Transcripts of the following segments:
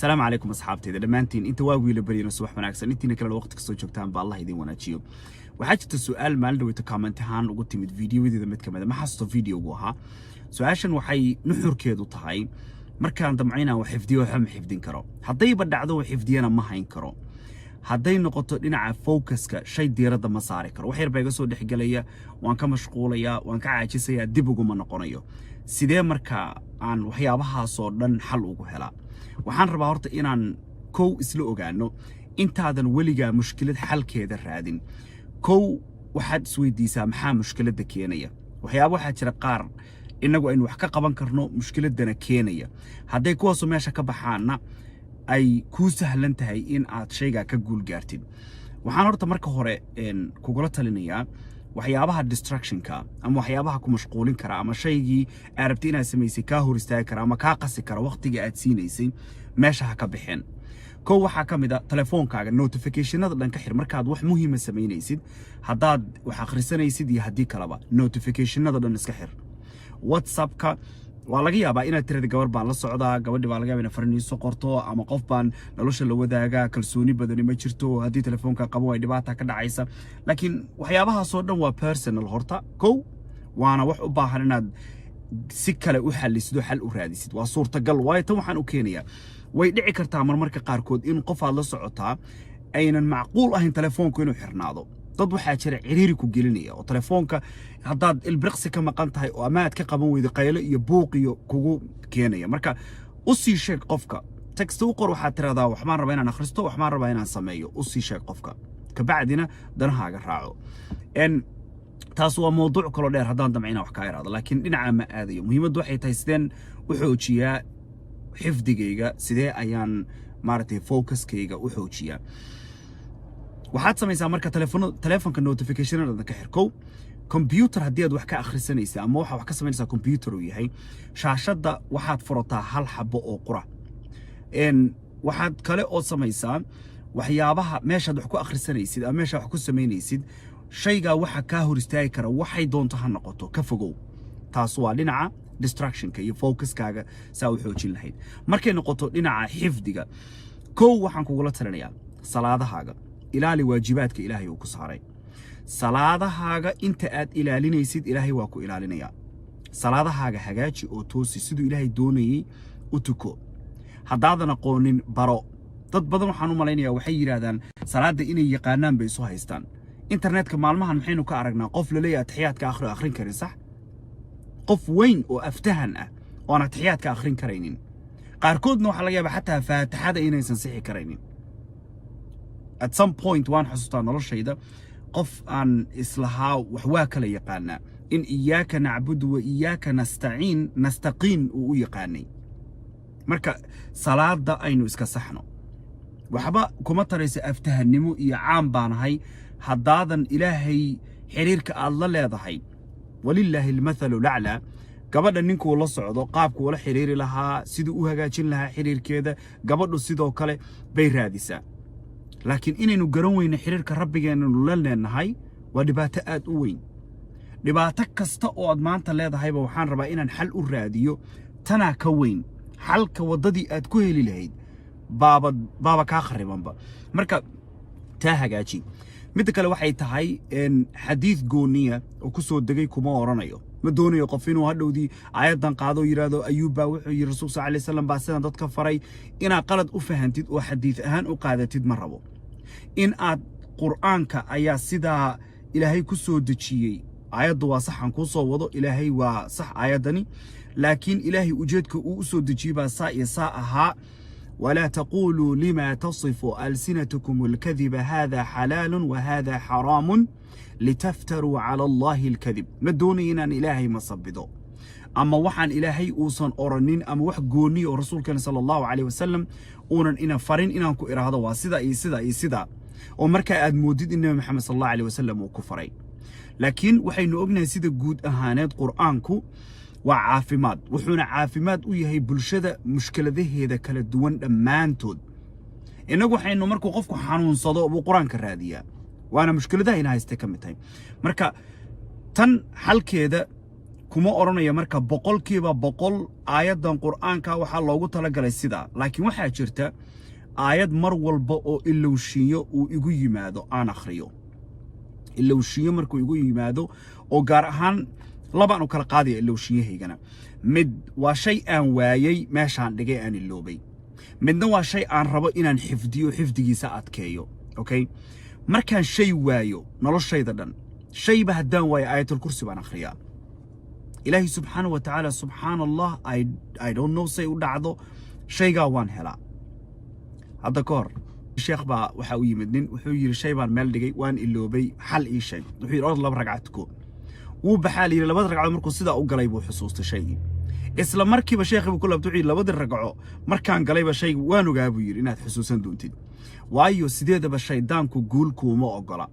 السلام عليكم أصحابتي إذا دمانتين أنت واقوي لبرينا صباح وناكسن أنتي كلا الوقت كسو جوجتان بالله يدين وناجيو وحاجة السؤال مال دويت كومنت هان وقلت ميد فيديو إذا مد كمان ما حصلت فيديو جوها سؤالشن وحي نحور كيدو تهاي مركان دمعينا وحفدي وحم حفدين كرو هضي بدعدو وحفدينا ما هين كرو هضي نقطة لنا فوكسك شيء ديرة مصاري كرو وحير بيجسو دح جليا وان كمشغوليا وان كعاجسيا دبوجو من نقرنيو سيدي مركا عن وحيابها صورن حل وجهلا waxaan rabaa horta inaan kow isla ogaano intaadan weliga mushkilad xalkeeda raadin kow waxaad isweydiisaa maxaa mushkiladda keenaya waxyaabo waxa jira qaar inagu aynu wax ka qaban karno mushkiladana keenaya haday kuwaas meesha ka baxaana ay ku sahlan tahay in aad shayga ka guul gaartid waxaan horta marka hore kugula talinayaa waxyaabaha distractionka ama waxyaabaha ku mashquulin kara ama shaygii arabti inaad samaysay ka hor istaagi kara ama ka qasi kara waqtiga aad siinaysay meesha ha ka bixin koo waxa kamid ah telefoonkaaga notificationada dhanka xir markaad wax muhiim ah samaynaysid hadaad wax akhrisanaysid iyo hadii kalaba notificationada dhan iska xir whatsappka waa laga yaabaa inaad tirada gabar baan la socdaa gabadhi baa laga yaabaa in farniiso qorto ama qof baan nolosha la wadaaga kalsooni badan ma jirto hadii telefoonka qabo ay dhibaato ka dhacaysa laakiin waxyaabaha soo dhan waa personal horta kow waana wax u baahan inaad si kale u xallisid xal u raadisid waa suurtagal way tan waxaan u keenayaa way dhici kartaa marmarka qaar kood in qof aad la socotaa aynan macquul ahayn telefoonku inuu xirnaado dad waxa jira ciriiri ku gelinaya oo telefoonka hadaad ilbriqsi ka maqan tahay oo amaad ka qaban weydo qaylo iyo buuq iyo kugu keenaya marka u sii sheeg qofka text u qor waxa tiraahdaa waxaan rabaa inaan akhristo waxaan rabaa inaan sameeyo u sii sheeg qofka ka bacdina danahaaga raaco taas waa mowduuc kale dheer hadaan damcina wax ka yiraahdo laakiin dhinaca ma aadayo muhiimadu waxay tahay sideen u xoojiyaa xifdigayga sidee ayaan maartay focuskayga u xoojiyaa waxaad samaysaa marka telefoonka notificationada ka xirkow computer hadii aad wax ka akhrisanaysaa ama waxa wax ka samaynaysaa computer uu yahay shaashada waxaad furataa hal xabo oo qura waxaad kale oo samaysaa waxyaabaha meeshaad wax ku akhrisanaysid ama meesha wax ku samaynaysid shayga waxa ka hor istaagi kara waxay doonto ha noqoto ka fogow taas waa dhinaca distractionka iyo focuskaaga saa u xoojin lahayd markay noqoto dhinaca xifdiga kow waxaan kugula talinayaa salaadahaaga ilaali waajibaadka ilaahay uu ku saaray salaadahaaga inta aad ilaalinaysid ilaahay waa ku ilaalinaya salaadahaaga hagaaji oo toosi sidoo ilaahay doonayay u tuko hadaadan aqoonin baro dad badan waxaan u maleynayaa waxay yiraahdaan salaada inay yaqaanaan bay soo haystaan internetka maalmahan maxaynu ka aragnaa qof la leeyahay taxiyaadka akhrin karin sax qof weyn oo aftahan ah oo aan taxiyaadka akhrin karaynin qaarkoodna waxa laga yaabaa xataa faatixada inaysan sixi karaynin at some point waan xasuustaa noloshayda qof aan islahaa wax waa kala yaqaana in iyaaka nacbudu wa iyaaka nastaqiin u yaqaanay marka salaada aynu iska saxno waxba kuma taraysa aftahannimo iyo caam baanahay hadaadan ilaahay xiriirka aad la leedahay walillahi almathalu la'la gabadha ninku la socdo qaabku wala xiriiri lahaa sidoo u hagaajin lahaa xiriirkeeda gabadhu sidoo kale bay raadisaa laakiin inaynu garan weyno xiriirka rabbigeena la leenahay waa dhibaato aad u weyn dhibaato kasta oo aad maanta leedahayba waxaan rabaa inaan xal u raadiyo tana ka weyn xalka wadadii aad ku heli lahayd baaba ka kharibanba marka taa hagaaji mid kale waxay tahay in xadiis gooniya oo ku soo degay kuma oranayo ma doonayo qof inuu hadhowdii aayadan qaado yiraahdo ayuba wuxuu yiri rasuulka sallallahu alayhi wasallam baa sidan dadka faray ina qalad u fahantid oo xadiis ahaan u qaadatid ma rabo in aad quraanka ayaa sida ilaahay ku soo dejiyay aayadu waa saxan ku soo wado ilaahay waa sax aayadani laakiin ilaahay ujeedka uu soo dejiyay baa saa ahaa ولا تقولوا لما تصف ألسنتكم الكذب هذا حلال وهذا حرام لتفتروا على الله الكذب ما دونين أن إلهي مصبدو أما وحن إلهي أوصن أورنين أما وح قوني ورسول كان صلى الله عليه وسلم أورن إنا فرين إنا كو إرادة واسدا إيسدا ومركا أدمودد إن محمد صلى الله عليه وسلم وكفرين لكن وحين أبنى سيدا قود أهانات قرآنكو وعافماد وحنا عافماد وياهي بلشدة مشكلة هذا كلا دوان دمانتود إنه وحين مركو قفكو حانون صدق بقرآن كرادية وأنا مشكلة ده هنا هيستكملتها مركا تن حل كده kuma oranaya marka boqolkiiba boqol aayadan quraanka waxa loogu talagalay sida laakiin waxa jirta aayad mar walba oo ilowshiyo uu igu yimaado aan akhriyo ilowshiyo markuu igu yimaado oo gaar ahaan labaan u kala qaadiyo ilowshiyahaygana mid waa shay aan waayay meeshaan dhigay aan iloobay midna waa shay aan rabo inaan xifdigiisa adkeeyo okay markaan shay waayo noloshayda dhan shayba haddaan waayo aayatul kursi baan akhriyaa ilaahi subxaanahu wa tacaala subxaanallah I don't know say u dhacdo shaygaa waan helaa hadda ka hor sheekh baa waxa uu yimid nin wuxuu yiri shay baan meel dhigay waan iloobay xal ii sheeg wuxuu yiri orod laba ragcad ko wuu baxaa yiri labada ragcad markuu sidaa u galay buu xusuustay shaygii isla markiiba sheekh buu ku laabtay wuxuu labada ragco markaan galayba shaygu waan ogaa buu yiri inaad xusuusan doontid waayo sideedaba shaydaanku guulku uma ogola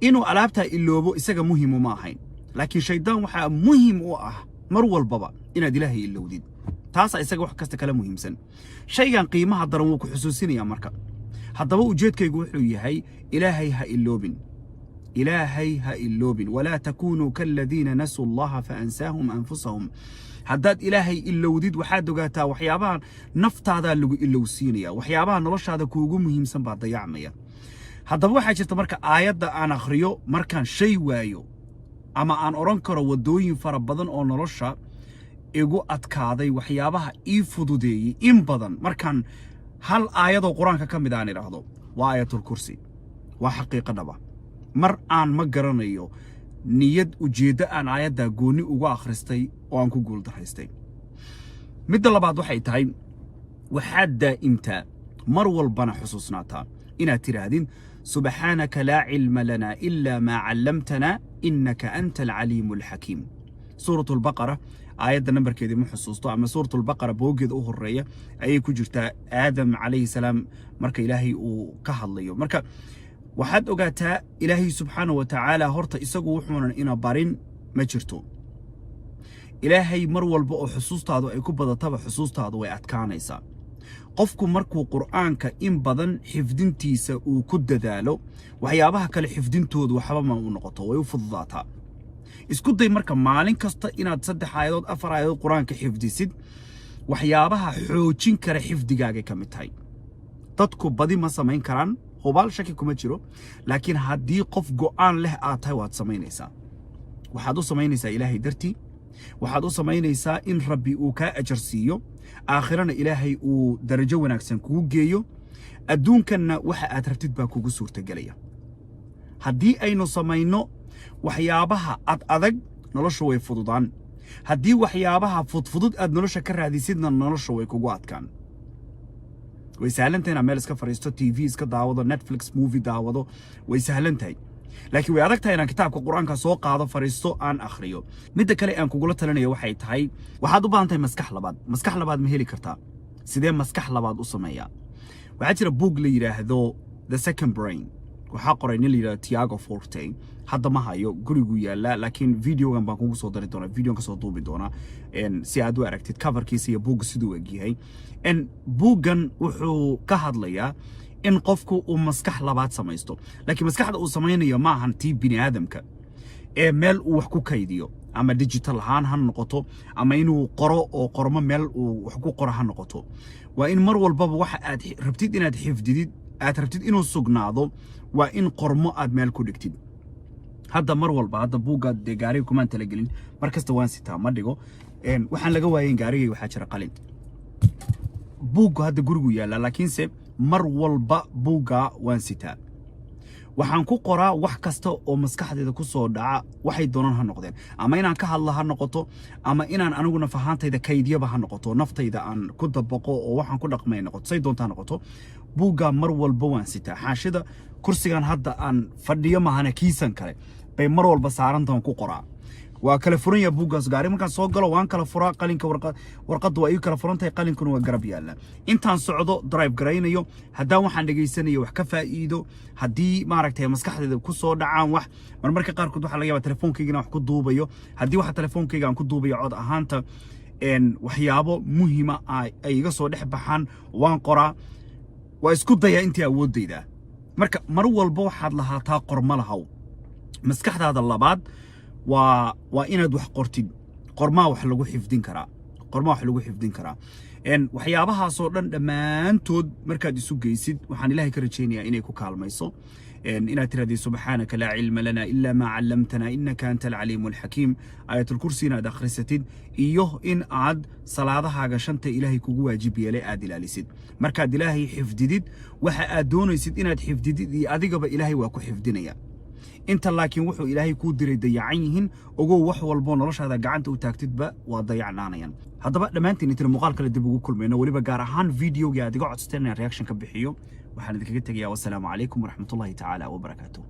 inuu alaabta iloobo isaga muhiim uma ahayn laakiin shaydaan waxa muhiim u ah mar walbaba inaad ilaahay ilowdid taas isaga wax kasta kala muhiimsan shaygan qiimaha daran wuu ku xusuusinaya marka haddaba ujeedkaygu wuxuu yahay ilaahay ha iloobin wala takunu kalladina nasu allaha fa ansahum anfusahum haddaad ilaahay ilowdid waxaad ogaataa waxyaabaha naftaada lagu ilowsiinaya waxyaabaha noloshaada kuugu muhiimsan baa dayacmaya haddaba waxaa jirta marka aayadda aan akhriyo markaan shay waayo ama aan oran karo wadooyin fara badan oo nolosha igu adkaaday waxyaabaha ii fududeeyay in badan markaan hal aayadoo quraanka ka mid aan iraahdo waa aayatul kursi waa xaqiiqo dhaba mar aan ma garanayo niyad ujeedda aan aayadda gooni ugu akhristay oo aan ku guuldaraystay midda labaad waxay tahay waxaad daa'imtaa mar walbana xusuusnaataa inaad tirahdin subxaanaka laa cilma lana ilaa maa callamtana innaka anta alcaliimu alxakiim suuratu albaqara aayadda nambarkeedii ma xusuusto ama suuratu albaqara boogeeda u horeeya ayay ku jirtaa aadam calayhi salaam marka ilaahay uu ka hadlayo marka waxaad ogaataa ilaahay subxaanahu wa tacaala horta isagu wuxuunan ina barin ma jirto ilaahay mar walba oo xusuustaadu ay ku badataba xusuustaadu way adkaanaysaa qofku markuu quraanka in badan xifdintiisa uu ku dadaalo waxyaabaha kale xifdintoodu waxba ma u noqoto way u fududaataa isku day marka maalin kasta inaad 3 aayadood 4 aayadood quraanka xifdisid waxyaabaha xoojin kara xifdigaaga ka mid tahay dadku badi ma samayn karaan hubaal shaki kuma jiro laakiin haddii qof go'aan leh aad tahay waad samaynaysaa waxaad u samaynaysaa ilaahay dartii waxaad u samaynaysaa in rabbi uu ka ajar siiyo aakhirana ilaahay uu darajo wanaagsan kugu geeyo adduunkanna waxa aad rabtid baa kugu suurtagelaya haddii aynu samayno waxyaabaha adag nolosha way fududaan haddii waxyaabaha fudfudud aad nolosha ka raadisidna nolosha way kugu adkaan way sahlantahay meel iska fariisto TV iska daawado Netflix movie daawado way sahlantahay laakiin way adag tahay inaan kitaabka quraanka soo qaado fariisto aan akhriyo midda kale aan kugula talinayo waxay tahay waxaad u baahan tahay maskax labaad ma heli kartaa sidee maskax labaad u sameeyaa waxaa jira book la yiraahdo The Second Brain waxaa qoray nin la yiraahdo Tiago Forte hadda ma hayo gurigu yaala laakiin videogan baan kugu soo dari doonaa videogan ka soo duubi doonaa si aad u aragtid coverkiisa iyo book sidoo uu yahay boogan wuxuu ka hadlayaa in qofku uu maskax labaad samaysto laakiin maskaxda uu samaynayo ma ahan tii bini aadamka ee meel uu wax ku kaydiyo ama digital ahaan ha noqoto ama inuu qoro oo qormo meel uu wax ku qoro ha noqoto waa in mar walbaba waxa aad rabtid inaad xifdidid aad rabtid inuu sugnaado waa in qormo aad meel ku dhigtid hadda mar walba hadda buuga de gaariga kuma tala gelin markasta waan sitaa ma dhigo waxaan laga waayay gaarigay waxa jira qalin buuga hadda gurigu yaala laakiinse mar walba buuga waan sitaa waxaan ku qoraa wax kasta oo maskaxdeeda ku soo dhaca waxay doonaan ha noqdeen ama inaan ka hadla ha noqoto ama inaan aniguna fahaantayda kaydiyaba ha noqoto naftayda aan ku dabaqo oo waxaan ku dhaqmay noqoto say doontaa noqoto buuga mar walba waan sitaa xaashida kursigan hadda aan fadhiyo mahana kiisan kale bay mar walba saarantaan ku qoraa waa kala furan yahay buugaas gaari markaan soo galo waan kala furaa qalinka warqadda waa ii kala furan tahay qalinkuna waa garab yaala intaan socdo drive garaynayo haddaan waxaan dhageysanayo wax ka faa'iido haddii maaragtay maskaxdeeda ku soo dhacaan wax marmarka qaarkood waxa laga yaabaa telefoonkaygana wax ku duubayo haddii waxa telefoonkayga aan ku duubayo cod ahaanta waxyaabo muhiima ay iga soo dhex baxaan waan qoraa waa isku dayaa intii awoodayda marka mar walba waxaad lahaataa qormo lahaw maskaxdaada labaad waa inaad wax qortid qormaa wax lagu xifdin karaa waxyaabahaasoo dhan dhammaantood markaad isu geysid waxaan ilaahay ka rajaynayaa inay ku kaalmayso inaad tirahdid subxaanaka laa cilma lana ilaa maa callamtana innaka anta alcaliimu alxakiim aayatulkursi inaad akhrisatid iyo in aad salaadahaaga shanta ilaahay kugu waajib yeelay aad ilaalisid markaad ilaahay xifdidid waxa aad doonaysid inaad xifdidid iyo adigaba ilaahay waa ku xifdinaya inta laakiin wuxuu ilaahay kuu diray dayacan yihiin ogow wax walbo noloshaada gacanta u taagtidba waa dayacnaanayaan haddaba dhammaantiin intaan muuqaal kale dib ugu kulmayno waliba gaar ahaan videoga aad iga codsateen inaan reaction ka bixiyo waxaan idinkaga tegayaa wassalaamu calaykum waraxmatullaahi tacaala wabarakaatuh